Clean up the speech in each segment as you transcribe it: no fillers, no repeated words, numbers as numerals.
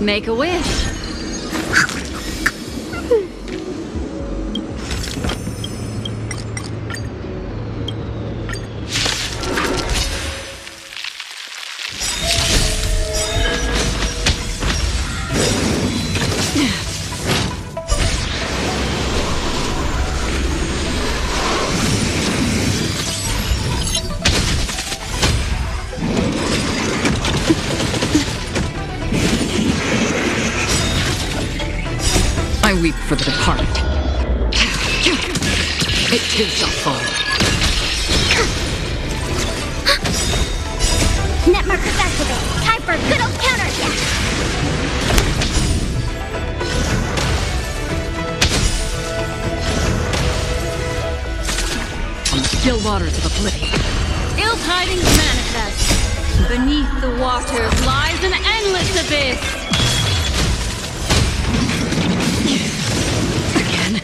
Make a wish. I weep for the departed. It too shall fall. Net markers activate. Time for a good old counterattack. On the still waters of oblivion. Ill tidings manifest. Beneath the waters lies an endless abyss. Again.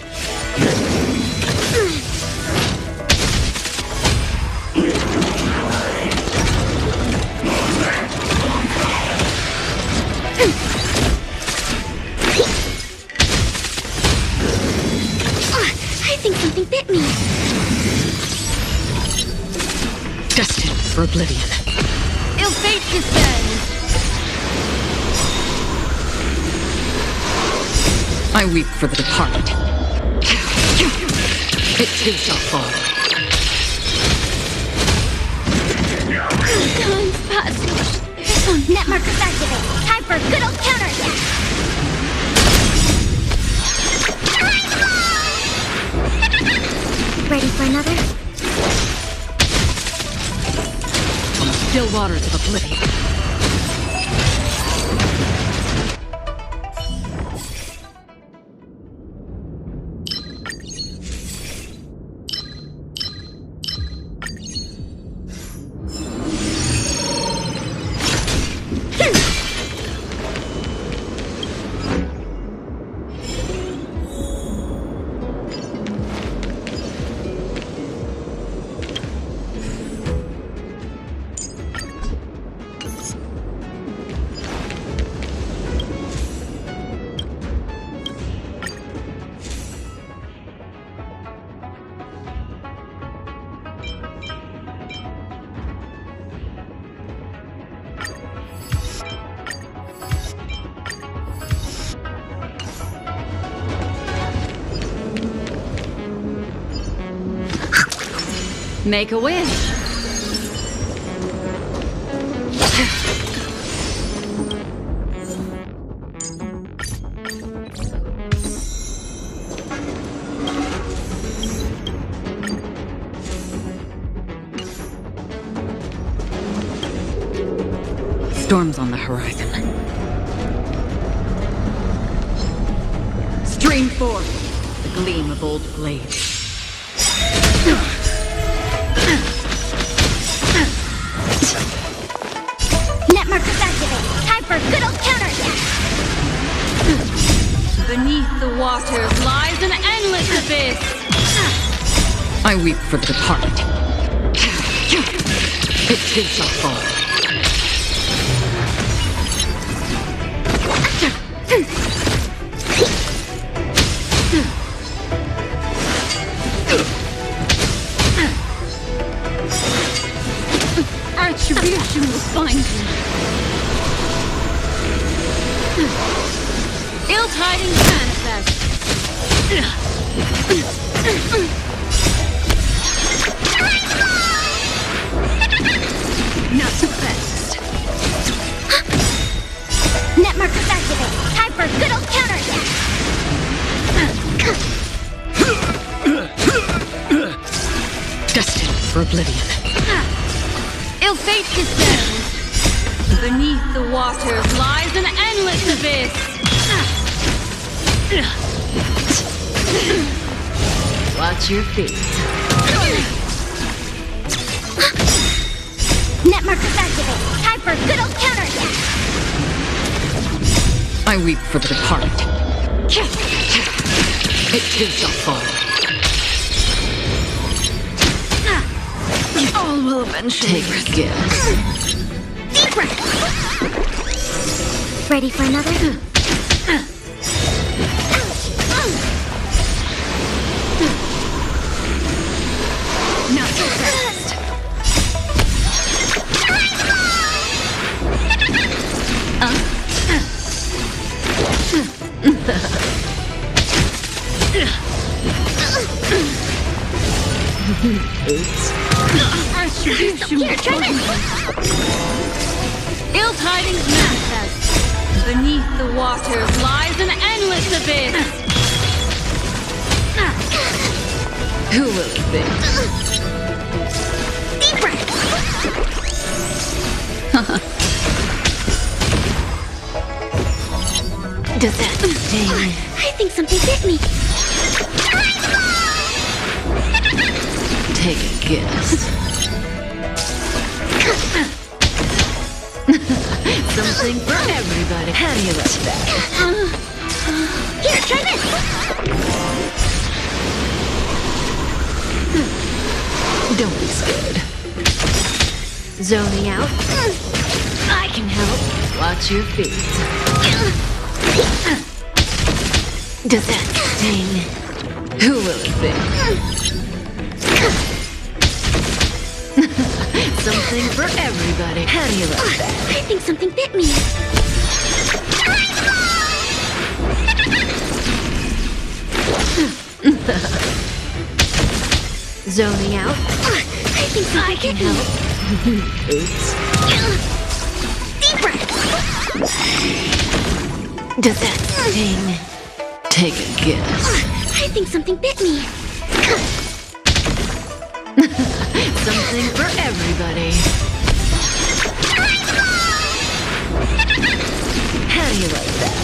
I think something bit me. Destined for oblivion. Ill fate descends. I weep for the departed. It too shall fall. Time's passage. Net markers activate. Time for a good old counterattack. Ready for another? On the still waters of oblivion. Make a wish. Storms on the horizon. Stream forth the gleam of old blades. Net markers activate. Time for a good old counterattack. Beneath the waters lies an endless abyss. I weep for the departed. It too shall fall. Retribution will find you. Ill tidings manifest. Not so fast. Net markers activate. Time for a good old counterattack. Destined for oblivion. Ill fate descends. Beneath the waters lies an endless abyss. Watch your feet. Net markers activate. Time for a good old counterattack. I weep for the departed. It too shall fall. All will eventually Take this gift. Deep breath. Ready for another? Not so fast. Here, try this! Ill tidings manifest. Beneath the waters lies an endless abyss. Who will it be? Deep breath! Does that sting? I think something bit me. Take a guess. Something for everybody. How do you like that? Here, try this! Don't be scared. Zoning out. I can help. Watch your feet. Does that sting? Who will it be? Something for everybody. How do you like that? I think something bit me. Zoning out. I think something I can bit me. help. Oops. Deep breath! Does that sting? Take a guess. I think something bit me. Something for everybody. How do you like that?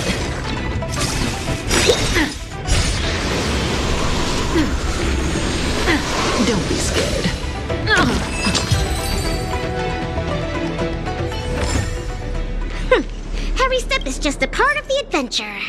Don't be scared. Every step is just a part of the adventure.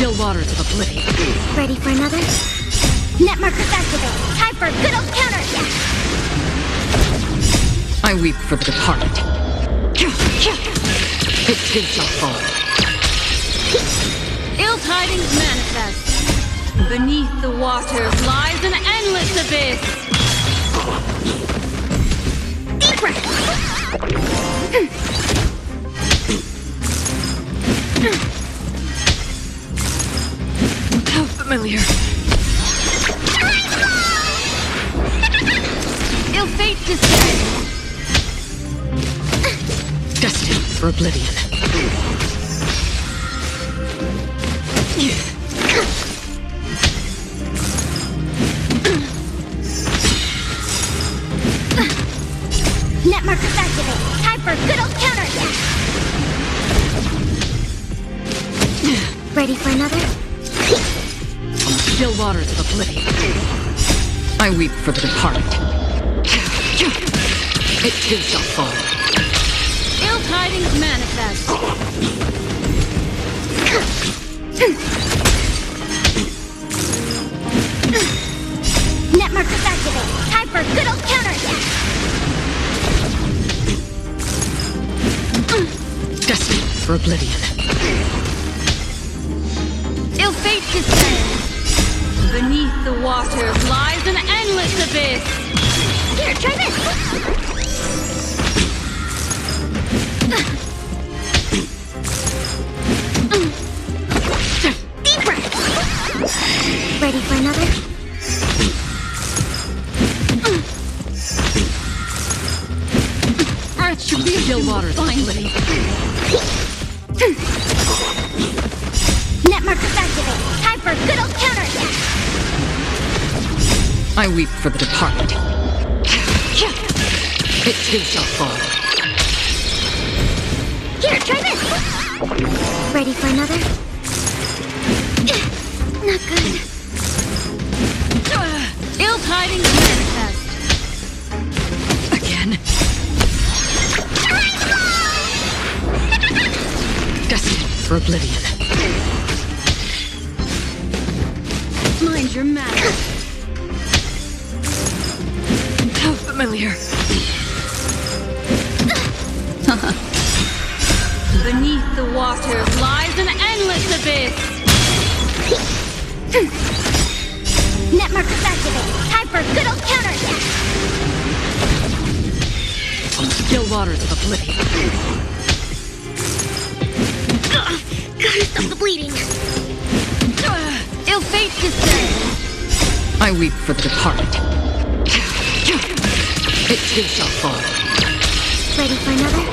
Still waters of oblivion. Ready for another? Net markers activate. Time for a good old counterattack. I weep for the departed. It too shall fall. Ill tidings manifest. Beneath the waters lies an endless abyss. Deep breath. How familiar. Ill fate descends. Destined for oblivion. Net markers activate. Time for a good old counterattack. Ready for another? Still waters of oblivion. I weep for the departed. It too shall fall. Ill tidings manifest. Net markers activate. Time for good old counterattack. Destined for oblivion. Ill fate descends. Beneath the water lies an endless abyss. Here, try this. Deep breath. Ready for another? Earth should be Still waters finally. Net markers activate. Time for good old counterattack. I weep for the departed. It too shall fall. Here, try this. Ready for another? Not good. Ill tidings manifest. Again. Destined for oblivion. Mind your manners. How familiar. Beneath the water lies an endless abyss. Net markers activate. Time for good old counterattack. Still waters of oblivion. Gotta stop the bleeding. Ill fate descends. I weep for the departed. It too shall fall. Ready for another?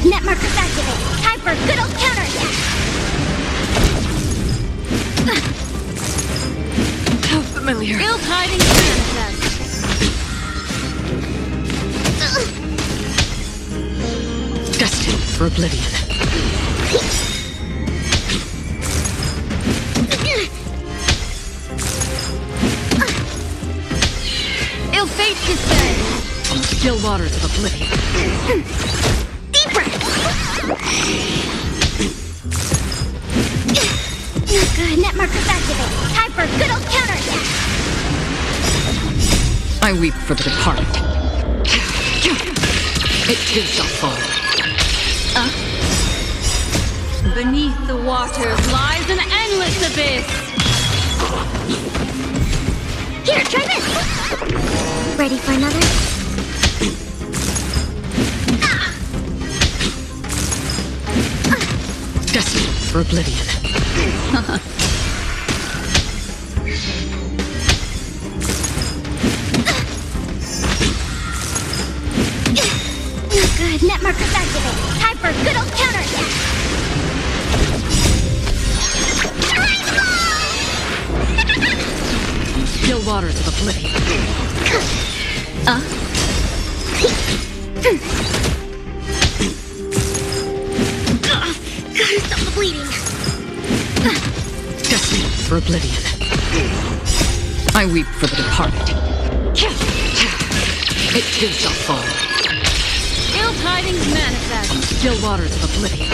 Net markers activate. Time for good old counterattack. How familiar. Ill tidings manifest. Destined for oblivion. Ill fate descends. Still waters of oblivion. Deep breath. Not good. Net markers activate. Time for good old counterattack. I weep for the departed. It too shall fall. Beneath the water lies an endless abyss. Here, try this. Ready for another? Destined for oblivion. Not good. Net markers activate. Time for good old counterattack. Still waters of oblivion. Gotta stop the bleeding. Destined for oblivion. I weep for the departed. It too shall fall. Ill tidings manifest. Still waters of oblivion.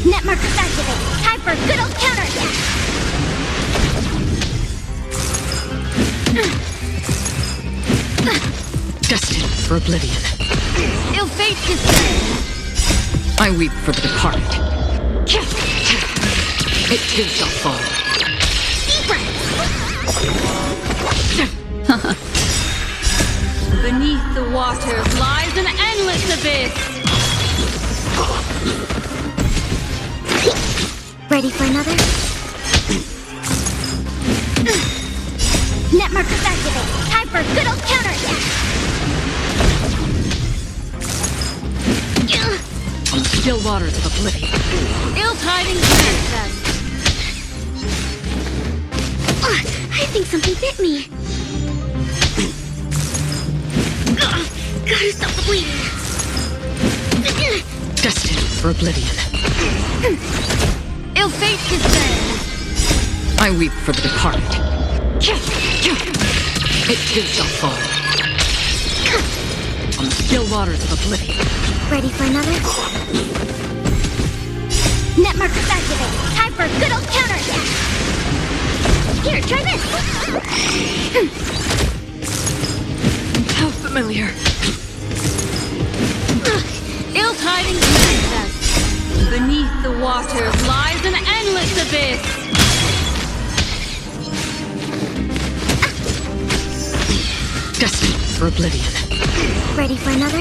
Net markers activate. Time for good old counterattack. Destined for oblivion. Ill fate descends. I weep for the departed. It too shall fall. Deep breath. Beneath the waters lies an endless abyss. Ready for another? Net markers activate. Time for a good old counterattack. Still waters of oblivion. Ill tidings manifest. I think something bit me. Gotta stop the bleeding. Destined for oblivion. Ill fate descends. I weep for the departed. It too shall fall. On the still waters of oblivion. Ready for another? Net markers activate. Time for a good old counterattack. Here, try this. How familiar. Ill tidings manifest. Beneath the waters lies an endless abyss. Destined for oblivion. Ready for another?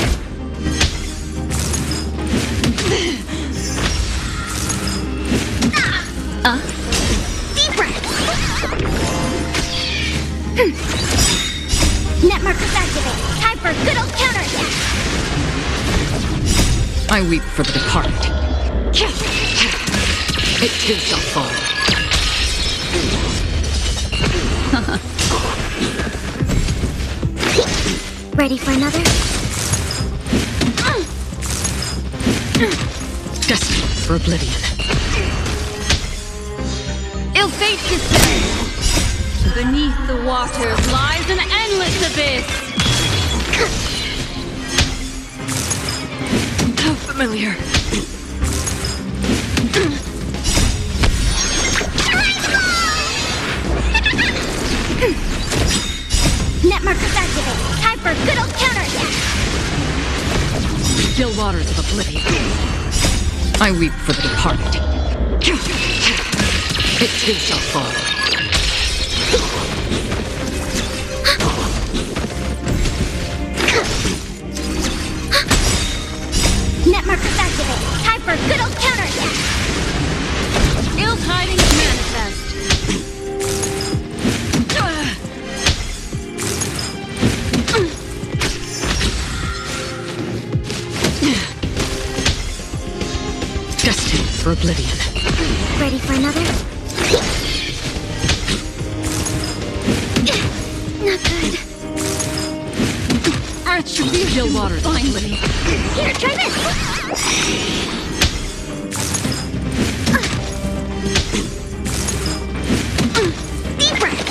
Deep breath. Net markers activate. Time for a good old counterattack. I weep for the departed. It too shall fall. Ready for another? Destined for oblivion. Ill fate descends. Beneath the waters lies an endless abyss. How familiar. Net markers activate. Time for a good old counterattack. Still waters of oblivion. I weep for the departed. It too shall fall. Net markers activate. Time for a good old counterattack. Ill tidings manifest. Destined for oblivion. Ready for another? Not good. Attribute Still waters of oblivion. Here, try this. Deep breath.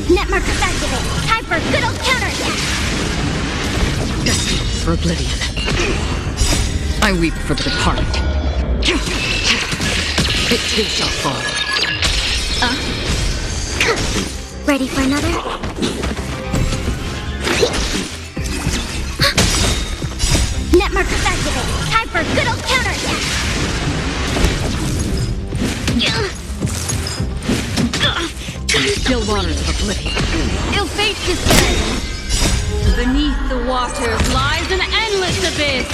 Net markers activate. Time for a good old counterattack. Destined for oblivion. I weep for the departed. It too shall fall. Ready for another? Net markers activate. Time for a good old counterattack. Still waters of oblivion. Ill fate descends. Beneath the waters lies an endless abyss.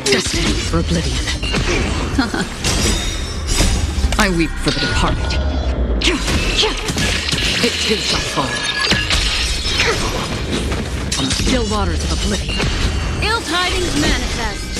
Destined for oblivion. I weep for the departed. It too shall fall. On the still waters of oblivion. Ill tidings manifest.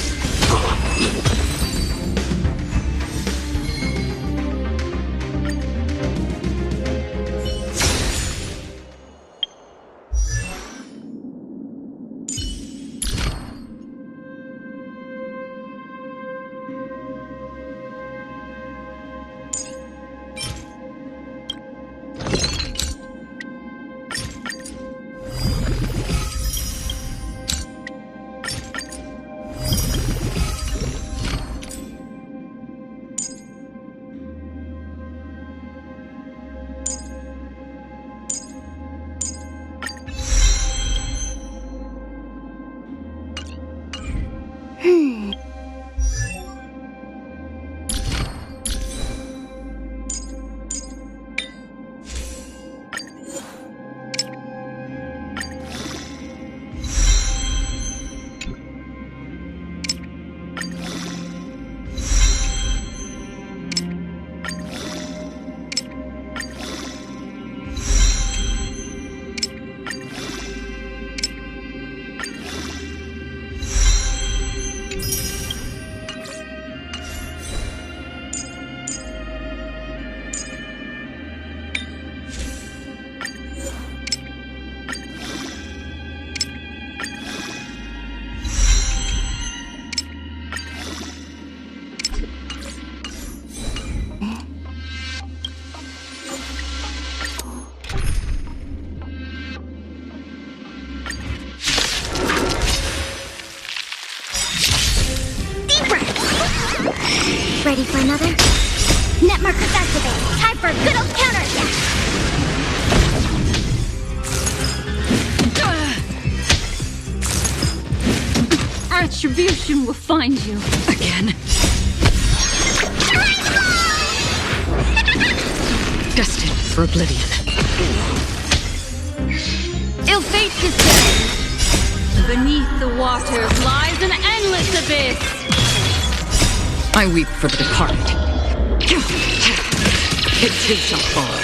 Ready for another? Net markers activated. Time for a good old counterattack. Retribution will find you. Again. Destined for oblivion. Ill fate descends. Beneath the waters lies an endless abyss. I weep for the departed. It too shall fall.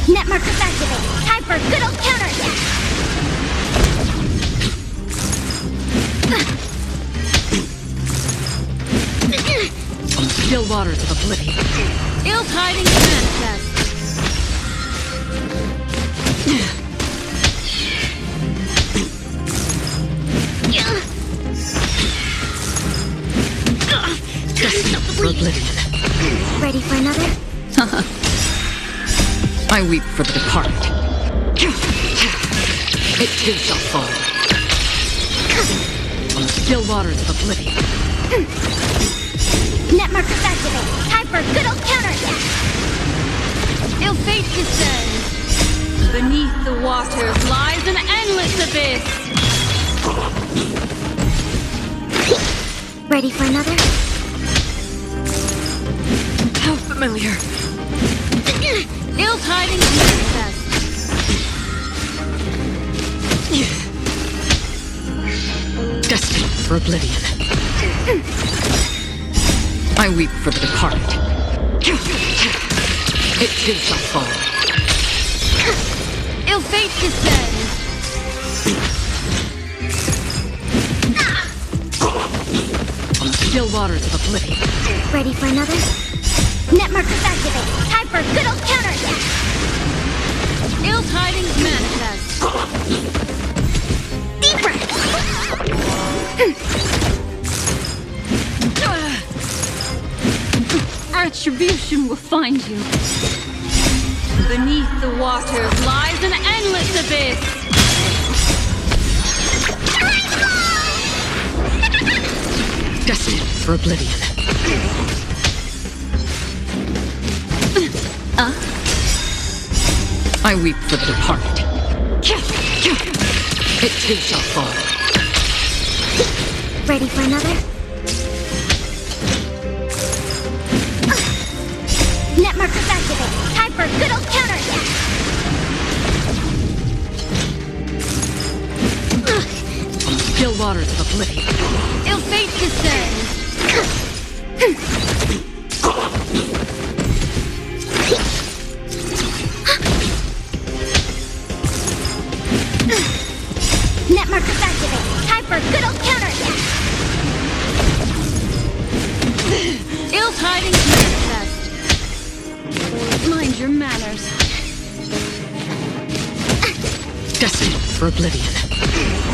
Net markers activated. Time for a good old counterattack. Still waters of oblivion. Ill tidings manifest. Destined for oblivion. Ready for another? I weep for the departed. It too shall fall. Still waters of oblivion. Net markers activated. Time for a good old counterattack. Ill fate descends. Beneath the waters lies an endless abyss. Ready for another? How familiar. Ill tidings manifest. Destined for oblivion. I weep for the departed. It too shall fall. Ill fate descends. Still waters of oblivion. Ready for another? Net markers activated. Time for a good old counterattack. Ill tidings manifest. Deep breath. Retribution will find you. Beneath the waters lies an endless abyss. Destined for oblivion. I weep for the departed. It too shall fall. Ready for another? Net markers activated. Time for a good old counterattack. Still waters of oblivion. Ill fate descends. Net markers activated. Time for a good old counterattack. Ill tidings manifest. Mind your manners. Destined for oblivion.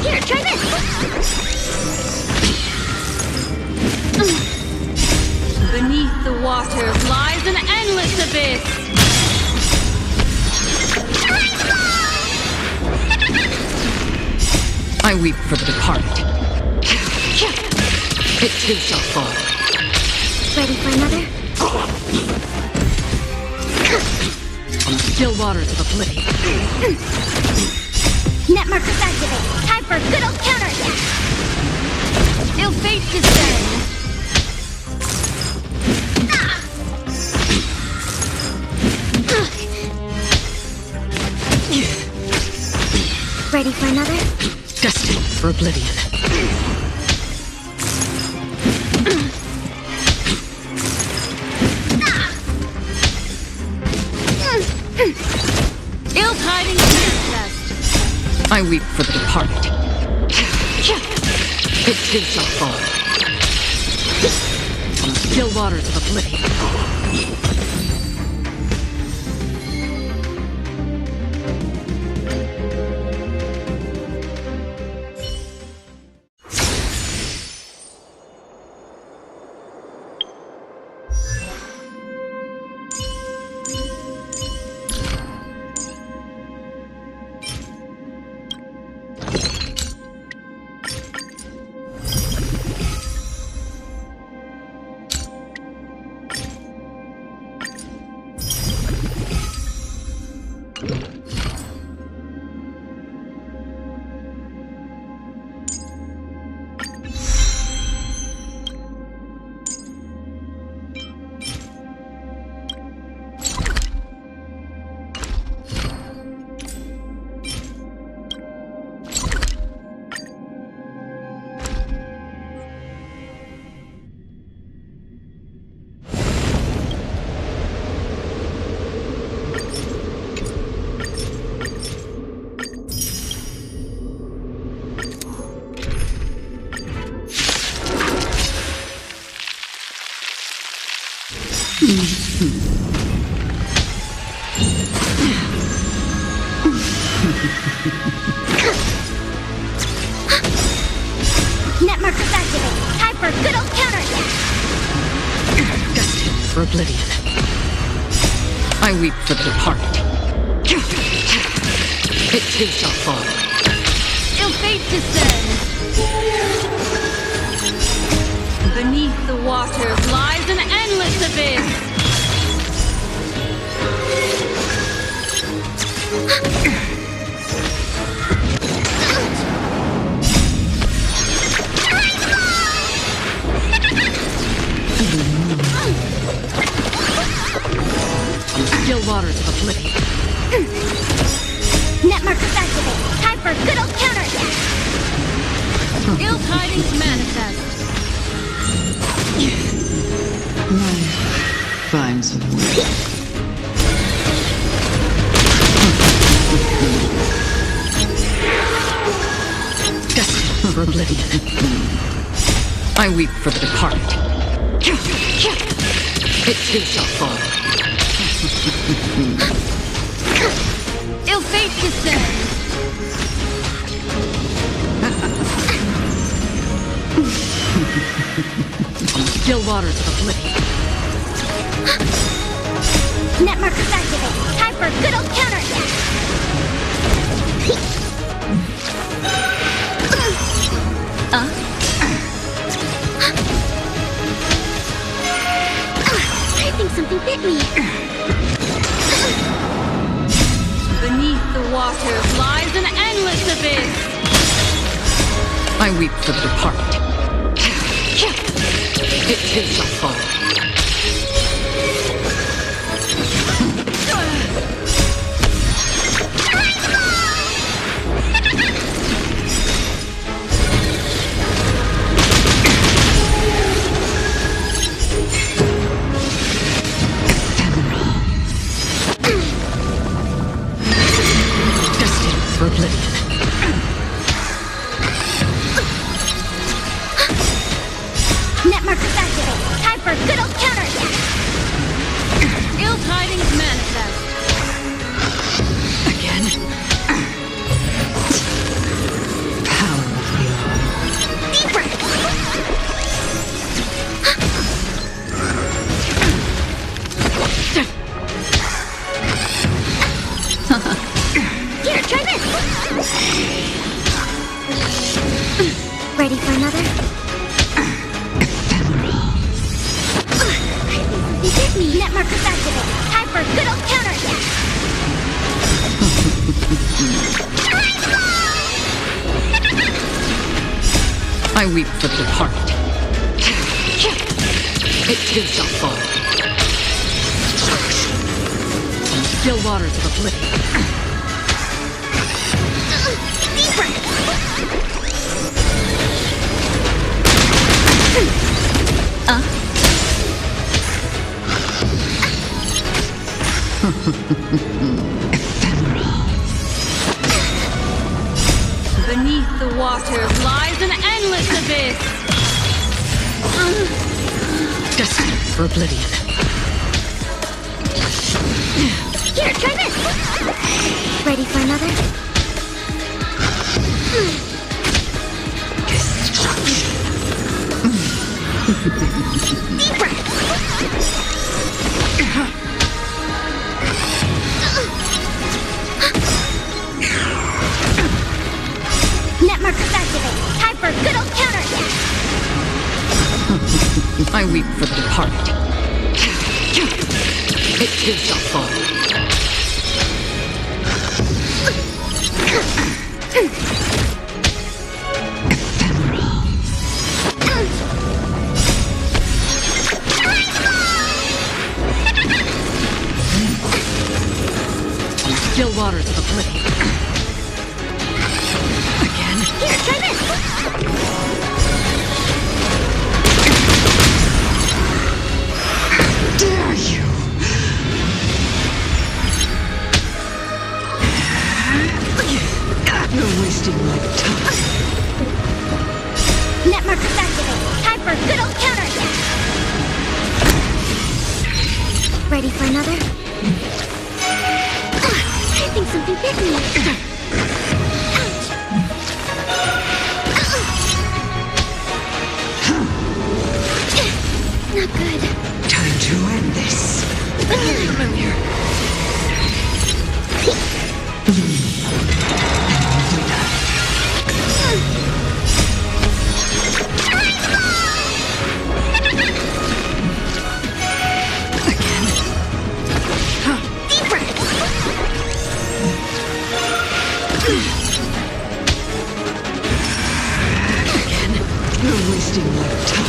Here, try this. Beneath the waters lies an endless abyss. I weep for the departed. It too shall fall. Ready for another? Still waters of oblivion. Net markers activated. Time for a good old counterattack. Ill fate descends. Ready for another? Destined for oblivion. Ill tidings manifest. I weep for the departed. It too shall fall. Still waters of oblivion. Net markers activated. Time for a good old counterattack. Destined for oblivion. I weep for the departed. It too shall fall. Ill fate descends. Beneath the waters lies an endless abyss. Still waters of oblivion. Net markers activated. Time for a good old counterattack. Ill tidings manifest. Find some way. Destined for oblivion. I weep for the departed. It too shall fall. Ill fate descends. Still waters of oblivion. Net markers activated. Time for a good old counterattack. I think something bit me. Beneath the waters lies an endless abyss. I weep for the departed. It too shall fall. Destined for oblivion. Net markers activated. Time for a good old counterattack. Ill tidings manifest. Again. Power of the eye. Deep breath. Here, try this. Ready for another? You hit me. Net markers activated. Time for a good old counterattack. I weep for the departed. It too shall fall. Still waters of oblivion. Deep breath. Beneath the waters lies an endless abyss. Destined for oblivion. Here, try this. Ready for another? Deep breath. Net markers activated. Time for a good old counterattack. I weep for the departed. It too shall fall. Still waters of oblivion. Again. Here, try this. Dare you? You're wasting my time. Net markers activated. Time for a good old counterattack. Ready for another? I think something bit me. Not good. Time to end this. Familiar. You're wasting my time.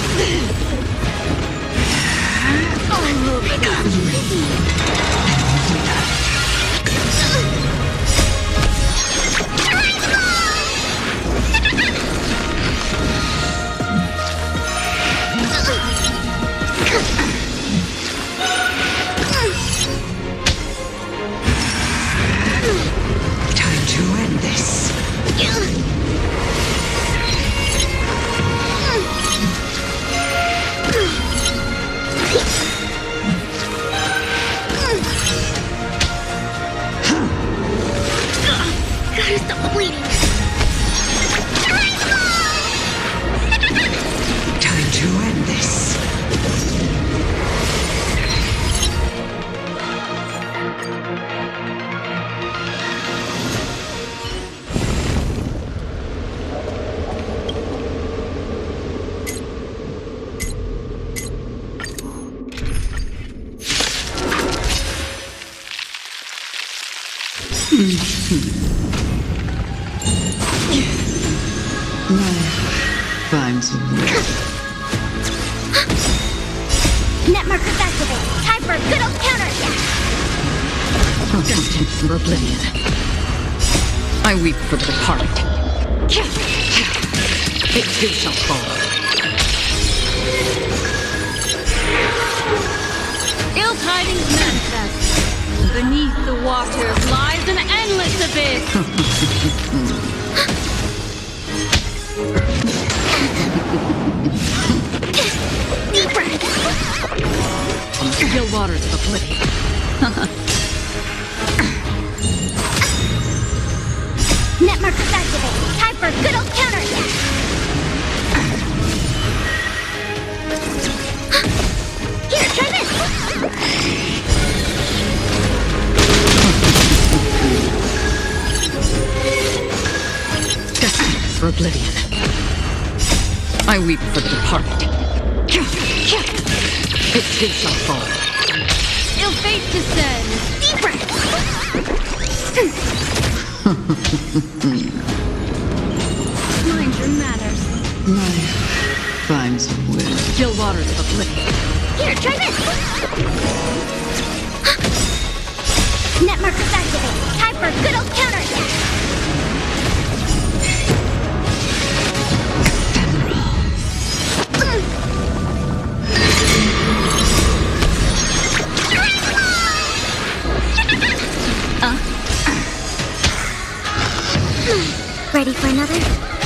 Time to end this. Gotta stop the bleeding. Time to end this. Find some way. Net markers activated. Time for a good old counterattack. Destined for oblivion. I weep for the departed. It too shall fall. Ill tidings manifest. Beneath the waters lies an endless abyss. Deep breath. Still waters of oblivion. Net markers activated. Time for a good old counterattack. Here, try this. Destined for oblivion. I weep for the departed. It too shall fall. Ill fate descends. Deep breath. Mind your manners. Find some way. Still waters of oblivion. Here, try this. Net markers activated. Time for a good old counterattack. Ready for another?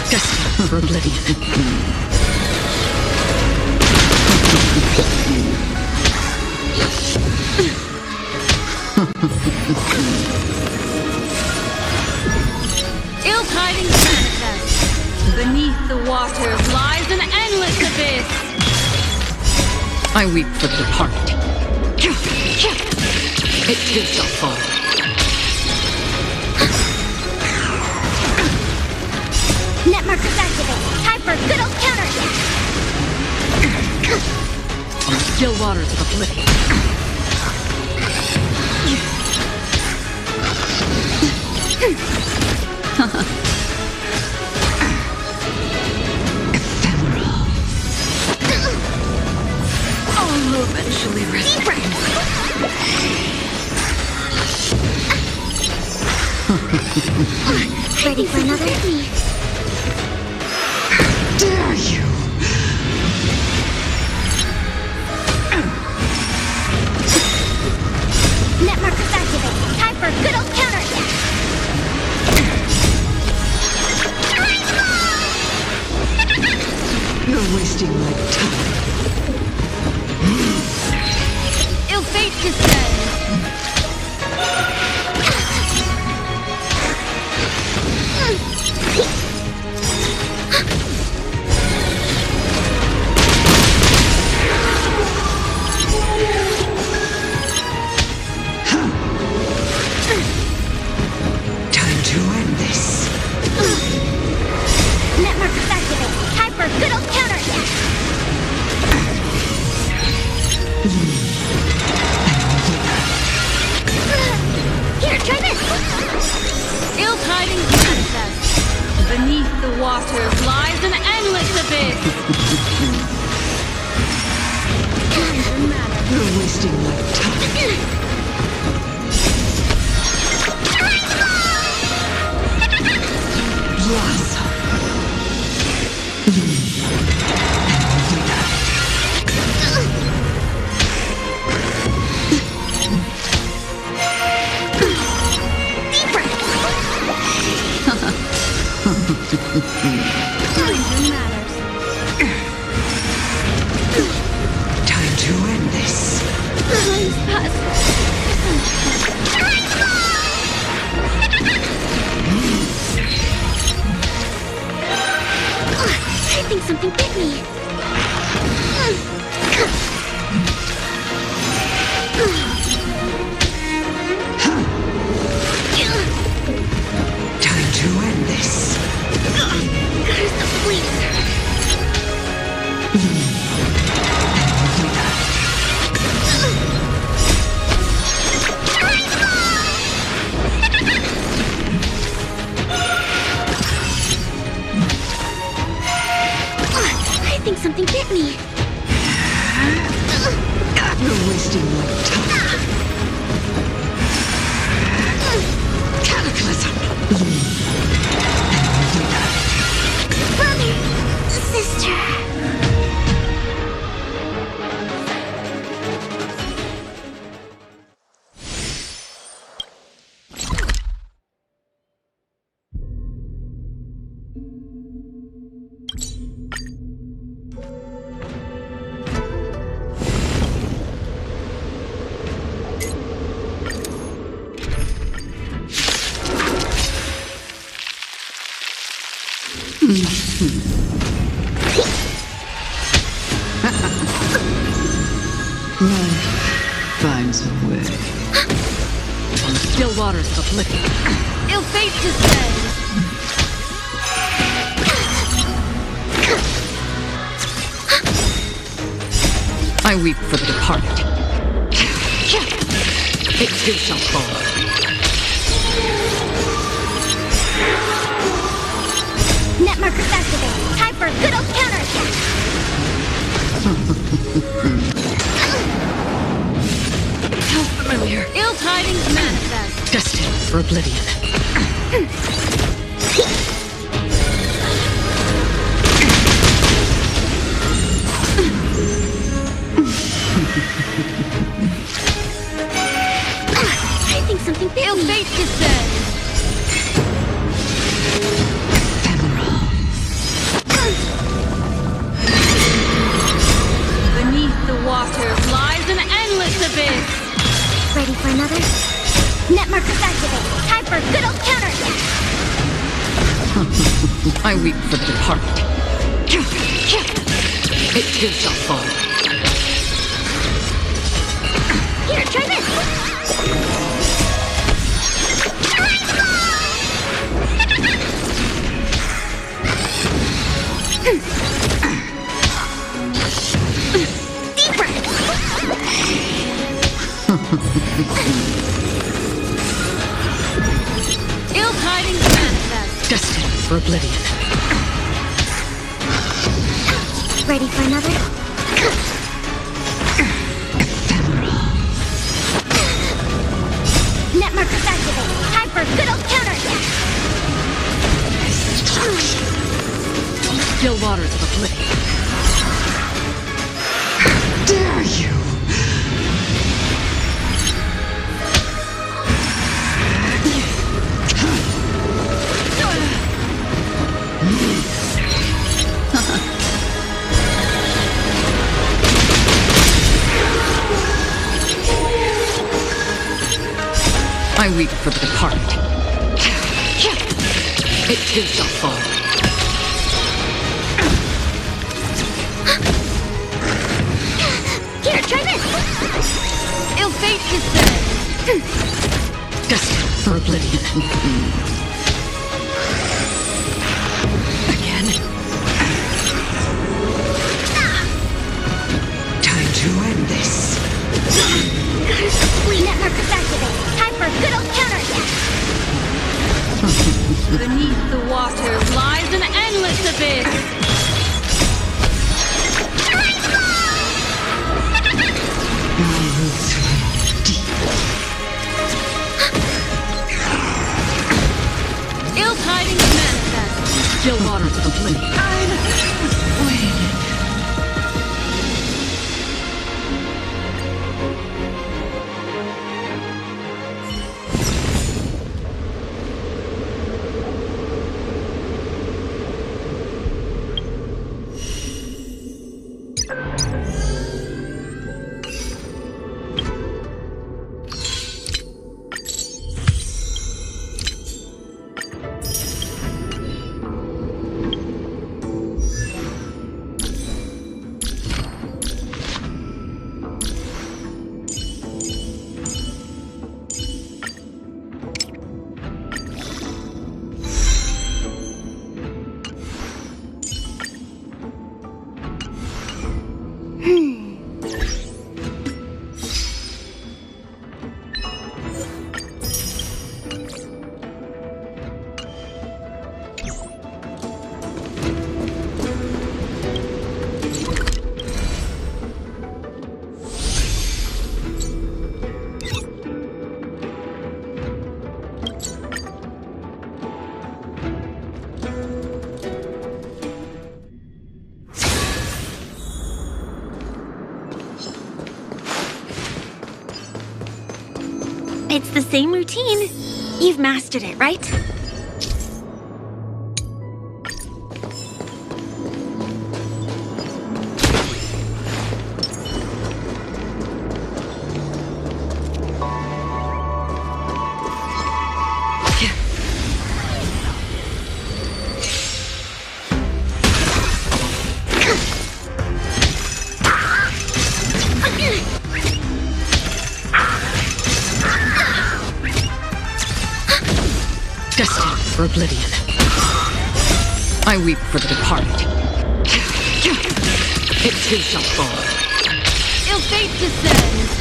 Destined for oblivion. Ill tidings manifest. Beneath the waters lies an endless abyss. I weep for the departed. It too shall fall. Net markers activated. Time for a good old counterattack. Still waters of oblivion. I'll eventually rest. Deep breath. Ready for another? Dare you? Net markers activated. Time for a good old counterattack. You're wasting my time. Ill fate descends. Time to end this. Network activate. Time for good old counterattack. Here, try this. Ill tidings manifest. Beneath the waters lies an endless abyss. Doesn't matter. You're wasting my time. Blossom. Doesn't matter. Time to end this. Time's passed. I think something bit me. Time to end this. There's the police. I think something bit me. You're wasting my time. Cataclysm. Brother, sister. Life finds a way. From still waters of oblivion. Ill fate descends. I weep for the departed. It too shall fall. Network activate. Time for good old counterattack. How familiar. Ill tidings manifest. Destined for oblivion. I think something bit Ill me. fate descends. Beneath the waters lies an endless abyss. Ready for another? Network activate. Time for good old counterattack. I weep for the departed. It too shall fall. Here, try this. Deeper. Ill tidings manifest. Destined for oblivion. Ready for another? Network activate. Time for good old counterattack. Still waters of oblivion. Dare you? It too shall fall. Here, try this! Ill fate descends. Destined for oblivion. Again. Time to end this. Netmarkers activate. Time for a good old counterattack. Beneath the waters lies an endless abyss. My roots run deep. Ill tidings manifest. Still waters of oblivion. I'm waiting. It's the same routine. You've mastered it, right? Destined for oblivion. I weep for the departed. It too shall fall. Ill fate descends.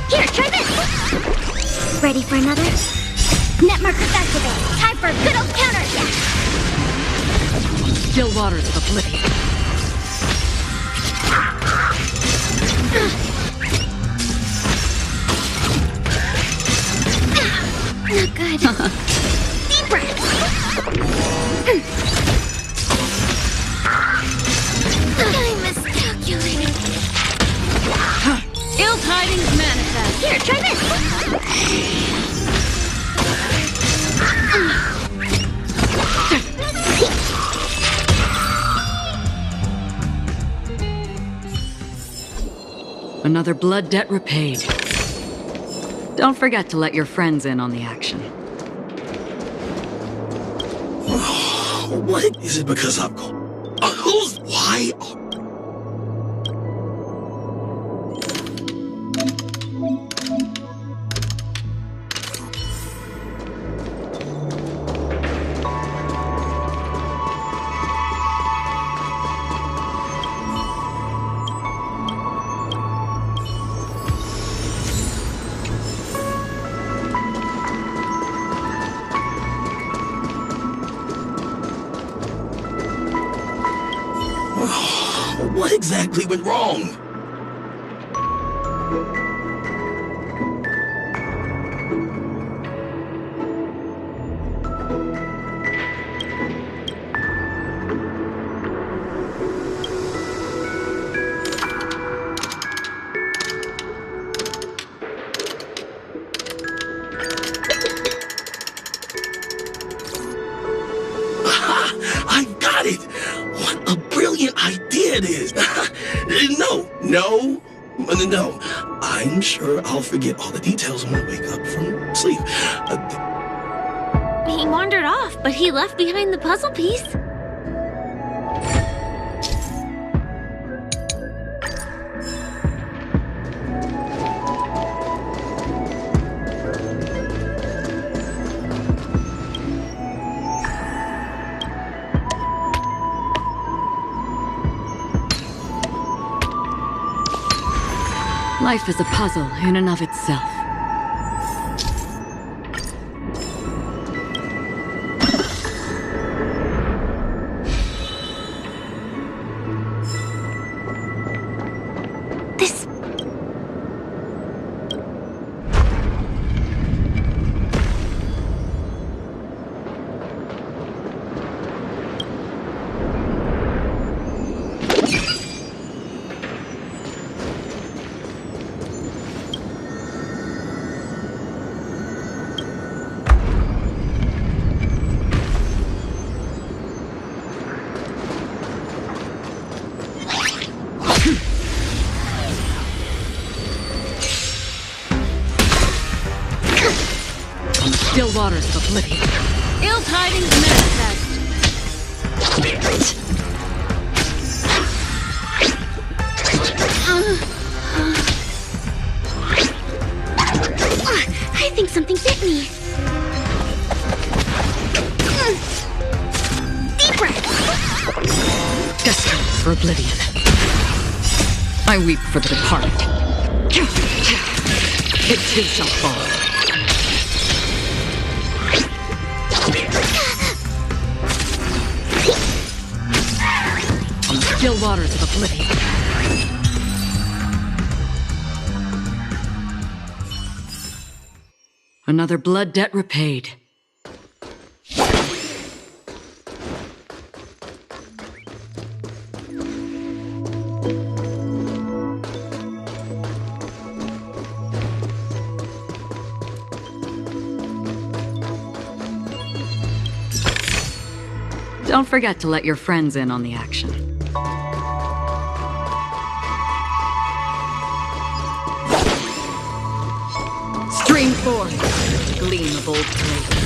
Here, try this! Ready for another? Netmarkers activate. Time for a good old counterattack. Still waters of oblivion. Not good. Deep breath. I miscalculated. Ill tidings manifest. Here, try this. Another blood debt repaid. Don't forget to let your friends in on the action. What is it because I'm who's why? What exactly went wrong? I got it! What a brilliant idea it is! No. I'm sure I'll forget all the details when I wake up from sleep. He wandered off, but he left behind the puzzle piece. Life is a puzzle in and of itself. This... Still waters of oblivion. Ill tidings manifest. I think something bit me. Deep breath. Destined for oblivion. I weep for the departed. It too shall fall. On the still waters of oblivion. Another blood debt repaid. Don't forget to let your friends in on the action. Stream forth, gleam of old places.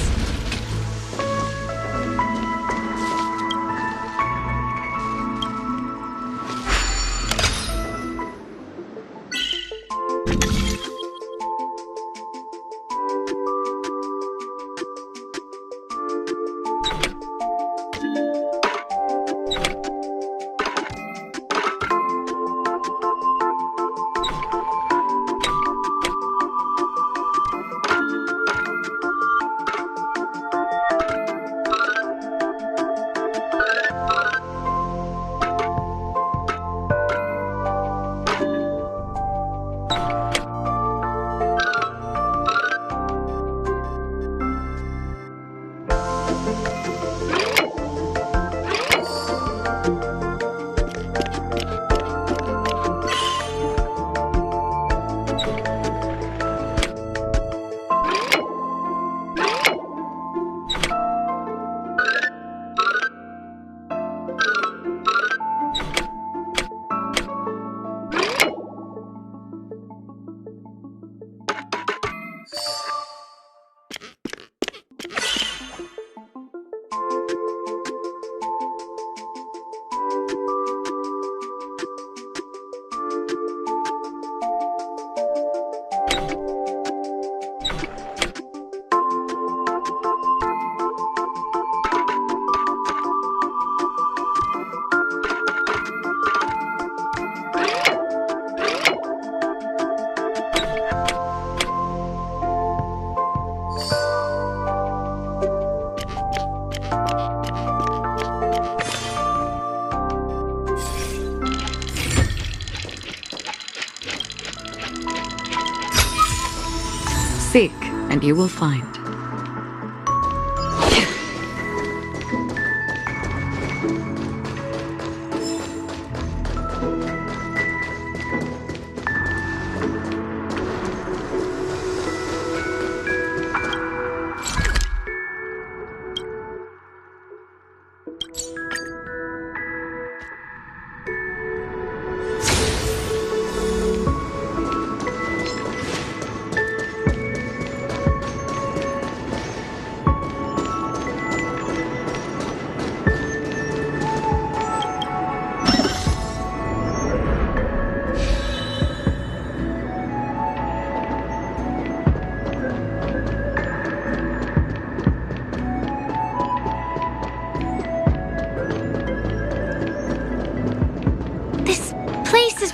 Seek, and you will find.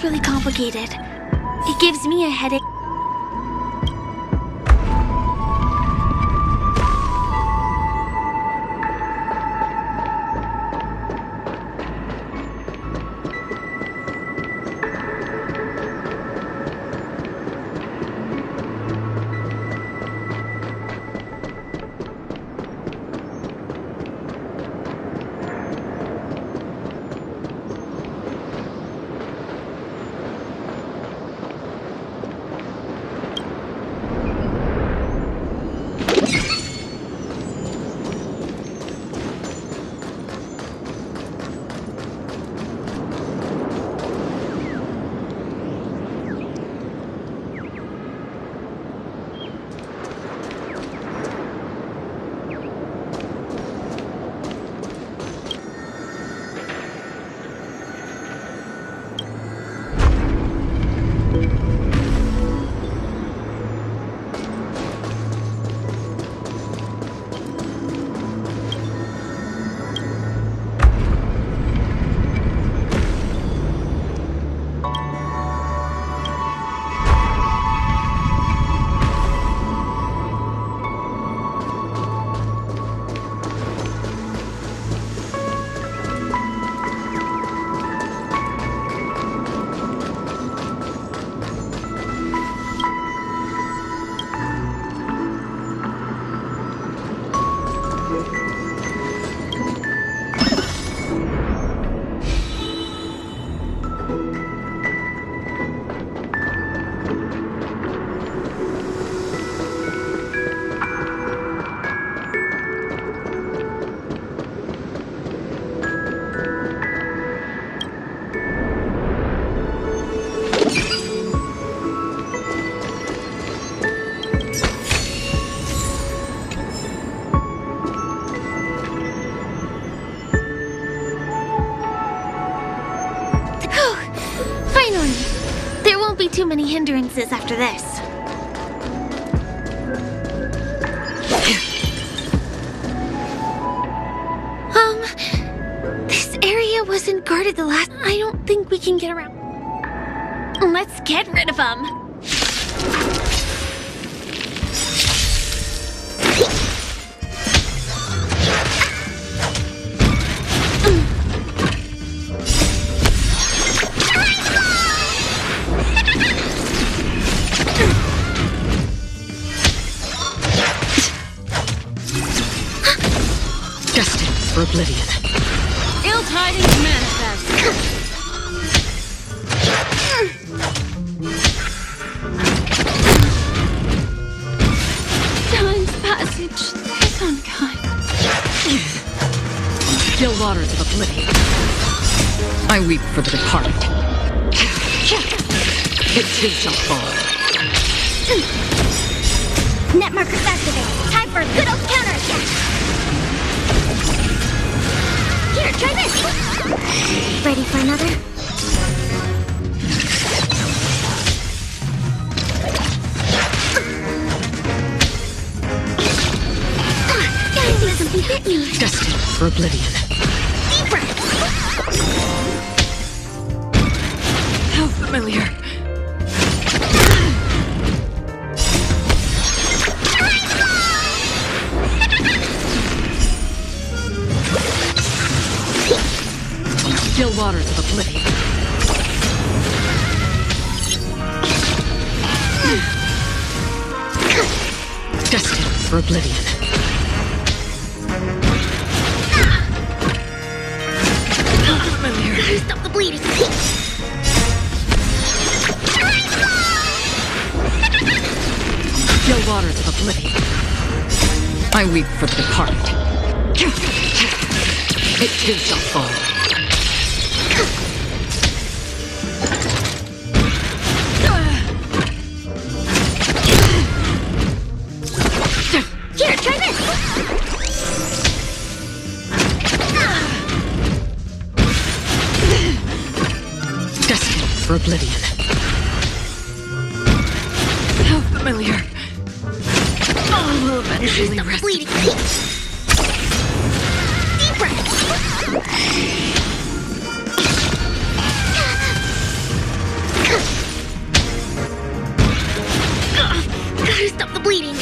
feels really complicated. It gives me a headache. Too many hindrances after this. This area wasn't guarded the last. I don't think we can get around. Let's get rid of them. For oblivion. Ill tidings manifest. Time's passage. There's Honkai. Still waters of oblivion. I weep for the departed. It too shall fall. Net markers activated. Time for a good old counterattack. Here, try this! Ready for another? Destined for oblivion. Deep breath! How familiar. Still waters of oblivion. Destined for oblivion. Familiar. Stop the bleeding! Still waters of oblivion. I weep for the departed. It too shall fall. Here, try this! Destined for oblivion. How familiar. All will eventually Stop the rest. bleeding! Deep breath! Gotta stop the bleeding.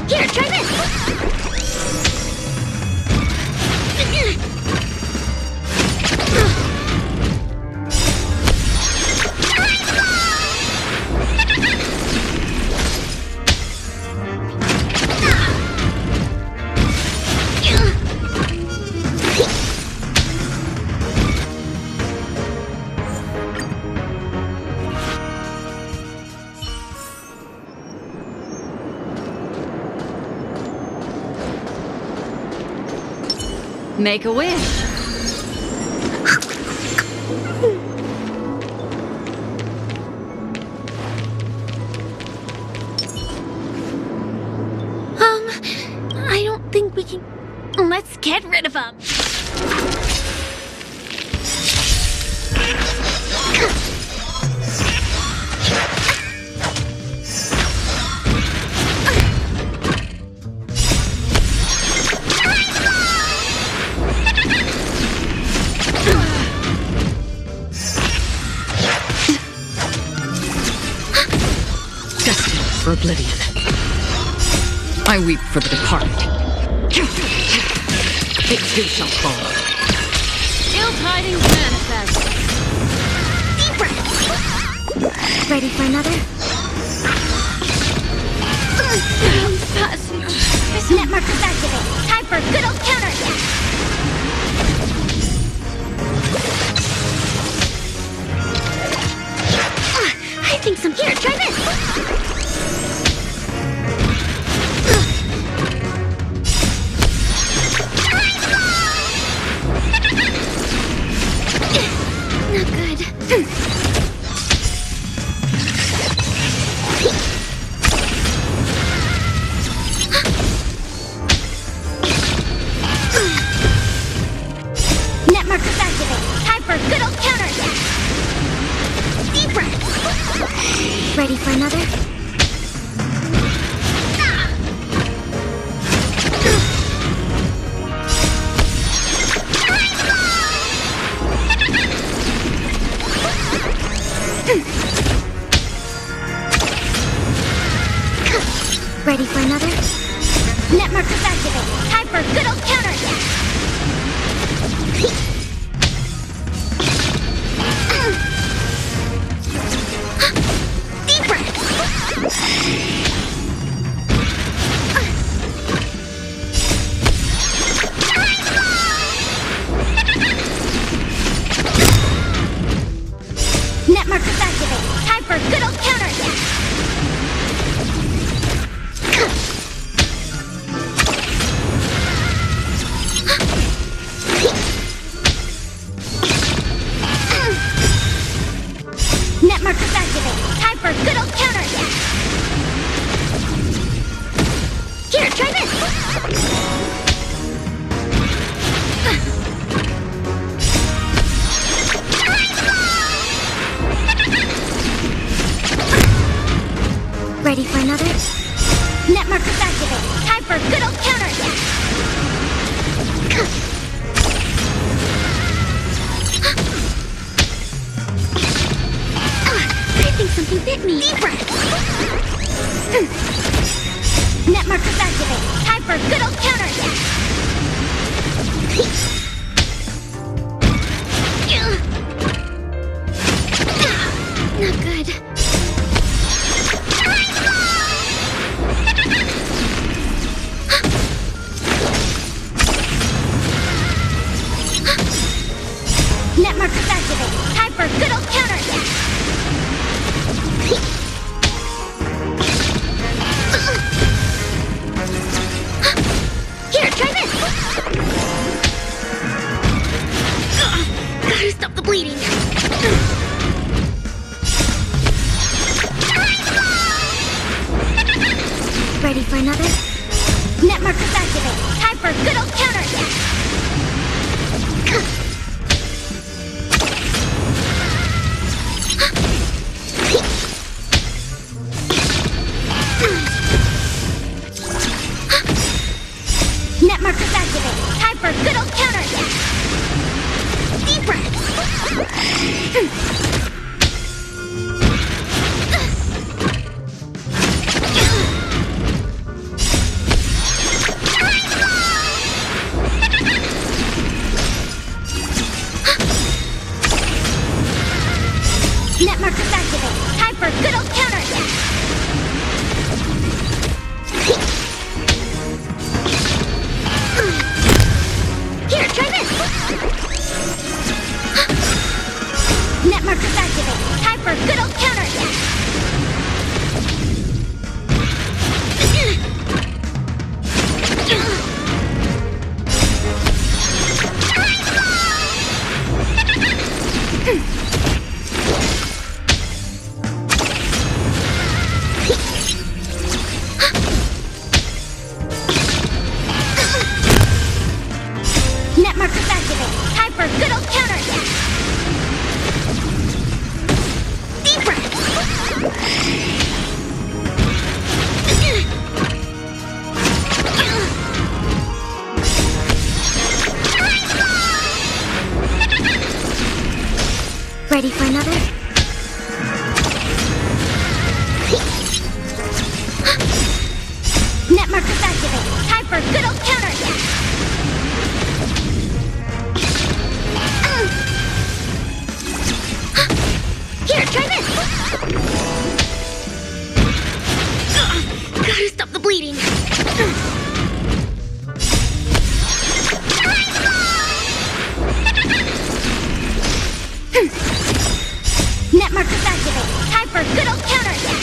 Here, try this! Make a wish. I don't think we can... Let's get rid of him. Destined for oblivion. I weep for the departed. It too shall fall. Ill tidings manifest. Deep breath. Ready for another? Net markers activate. Time for good old counterattack. I think some here. Try this. Not good. Net markers activate. Time for good old counterattack. Deep breath. Ready for another? Ready for another? Net markers activate. Time for good old counterattack. Deep breath. Net markers activate. Time for good old counterattack. Net markers activate. Time for good old counterattack. Here, try this. Ready for another? Net markers activate. Time for good old counterattack. I think something bit me. Deep breath. Net markers activate. Time for good old counterattack. Not good. Net markers activate. Time for good old counterattack. Here, try this. Gotta stop the bleeding. Ready for another? Net markers activate. Time for good old counterattack. Ready for another? Net markers activate. Time for a good old counterattack. Here, try this. Gotta stop the bleeding. Net markers activate. Time for a good old counterattack.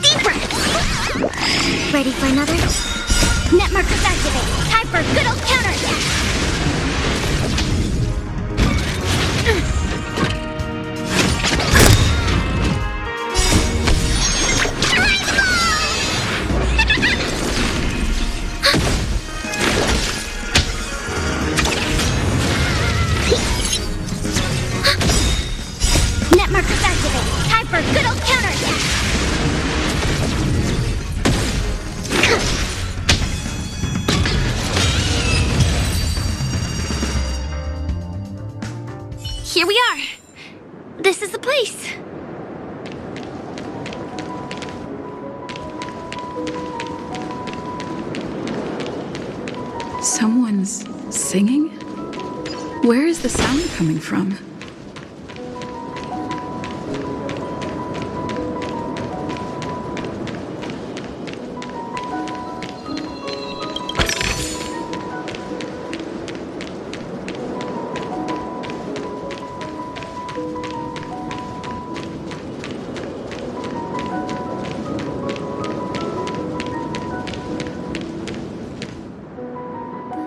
Deep breath. Ready for another? Net markers activate. Time for a good old counterattack. Net markers activate. Time for a good old counterattack. Here we are. This is the place. Someone's singing? Where is the sound coming from?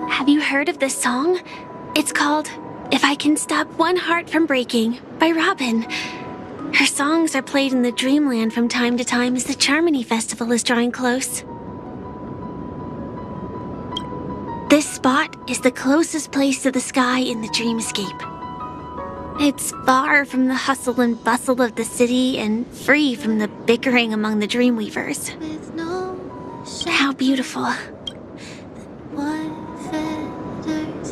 Have you heard of this song? It's called If I Can Stop One Heart from Breaking by Robin. Her songs are played in the Dreamland from time to time as the Charmony Festival is drawing close. This spot is the closest place to the sky in the dreamscape. It's far from the hustle and bustle of the city and free from the bickering among the Dreamweavers. How beautiful.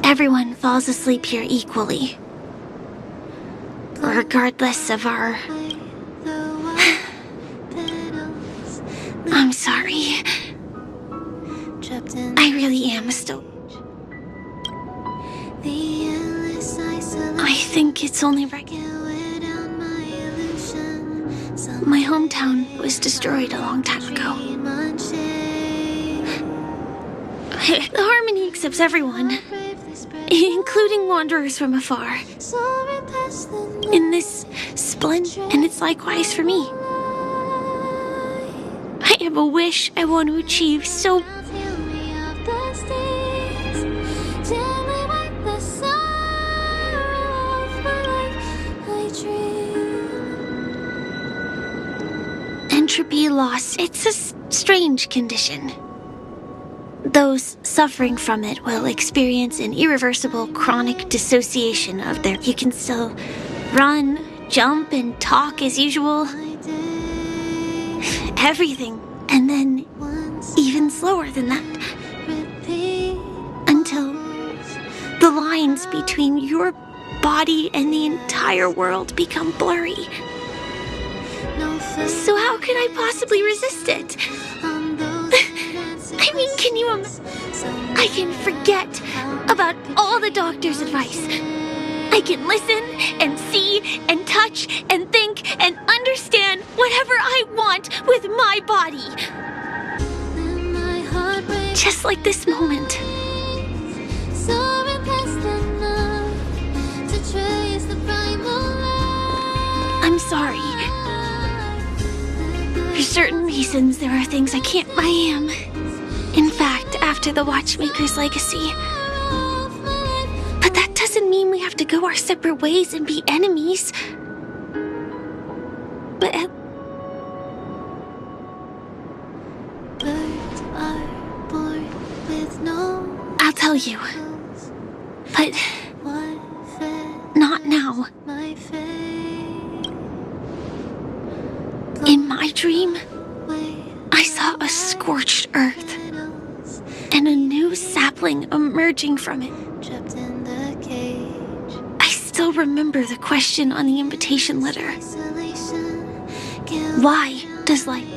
Everyone falls asleep here equally, regardless of our... I'm sorry. I really am still... I think it's only right. My hometown was destroyed a long time ago. The Harmony accepts everyone, including wanderers from afar. In this splendid, and it's likewise for me. I have a wish I want to achieve, so... Entropy loss, it's a strange condition. Those suffering from it will experience an irreversible chronic dissociation of their... You can still run, jump, and talk as usual. Everything, and then even slower than that. Until the lines between your body and the entire world become blurry. So how can I possibly resist it? I mean, can you I can forget about all the doctor's advice. I can listen and see and touch and think and understand whatever I want with my body. Just like this moment. I'm sorry. For certain reasons, there are things I can't... I am. In fact, after the Watchmaker's legacy. But that doesn't mean we have to go our separate ways and be enemies. But... I'll tell you. But... not now. In my dream, I saw a scorched earth and a new sapling emerging from it. I still remember the question on the invitation letter. Why does life?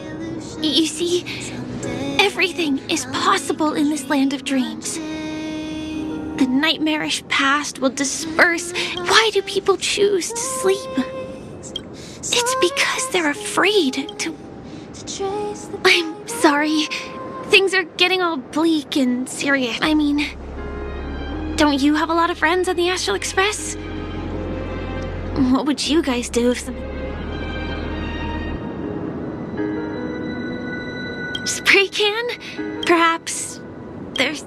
You see, everything is possible in this land of dreams. The nightmarish past will disperse. Why do people choose to sleep? It's because they're afraid to... I'm sorry. Things are getting all bleak and serious. I mean, don't you have a lot of friends on the Astral Express? What would you guys do if some... Spray can? Perhaps there's...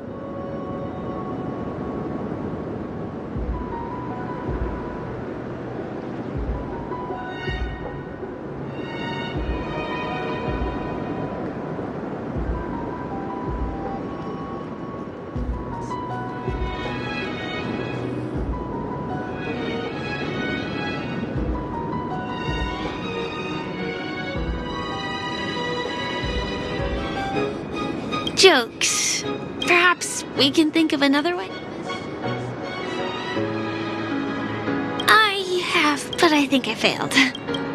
jokes. Perhaps we can think of another way? I have, but I think I failed.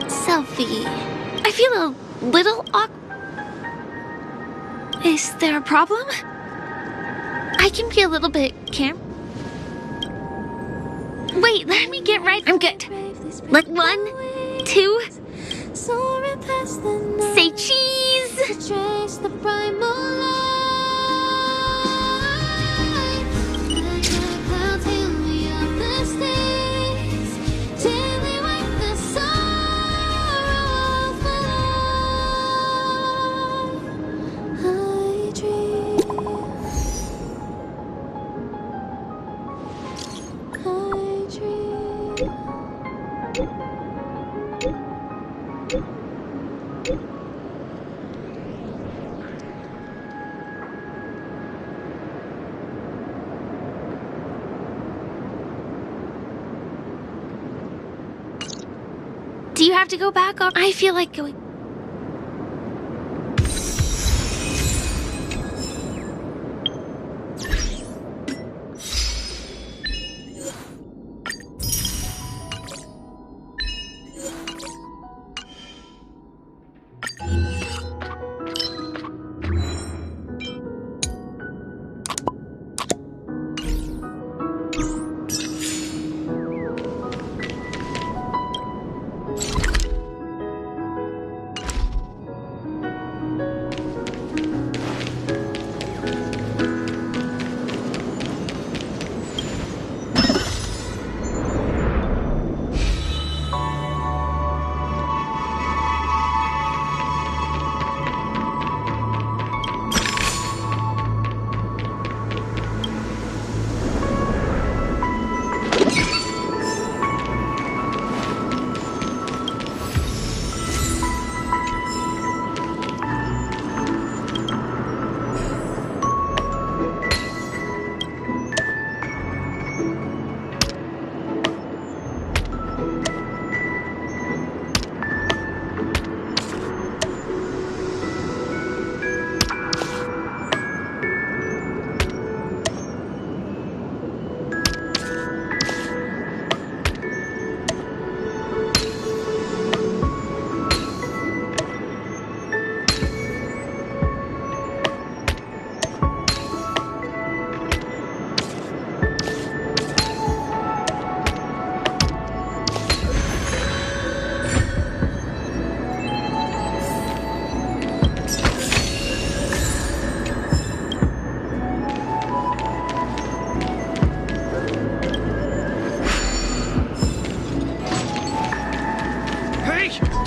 Selfie. I feel a little awkward. Is there a problem? I can be a little bit Wait, let me get right. I'm good. Like 1, 2. Say cheese. Do you have to go back? I feel like going...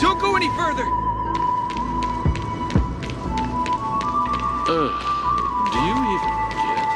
Don't go any further! Do you even get...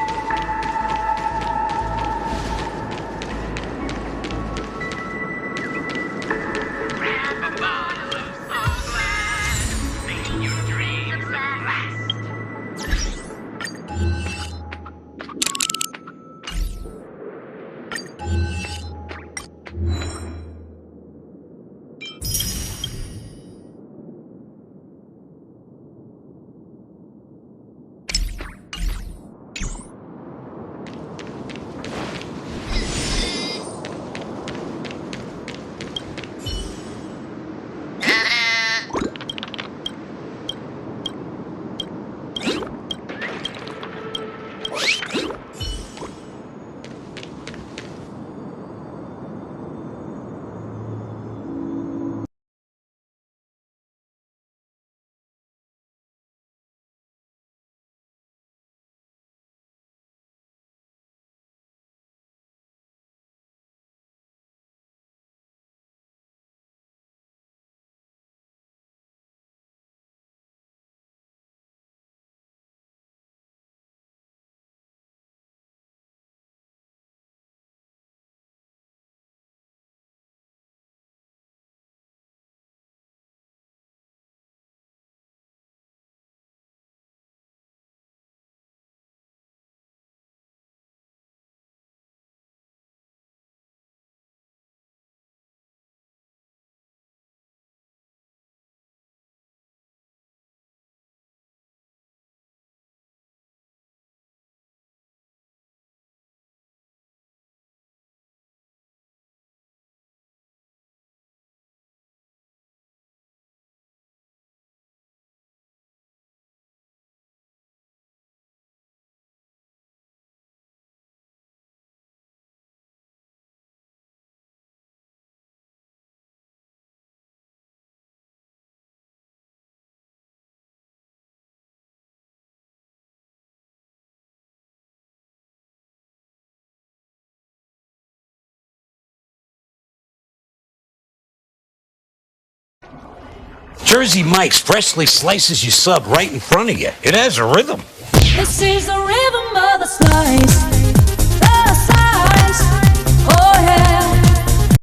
Jersey Mike's freshly slices your sub right in front of you. It has a rhythm. This is the rhythm of the slice.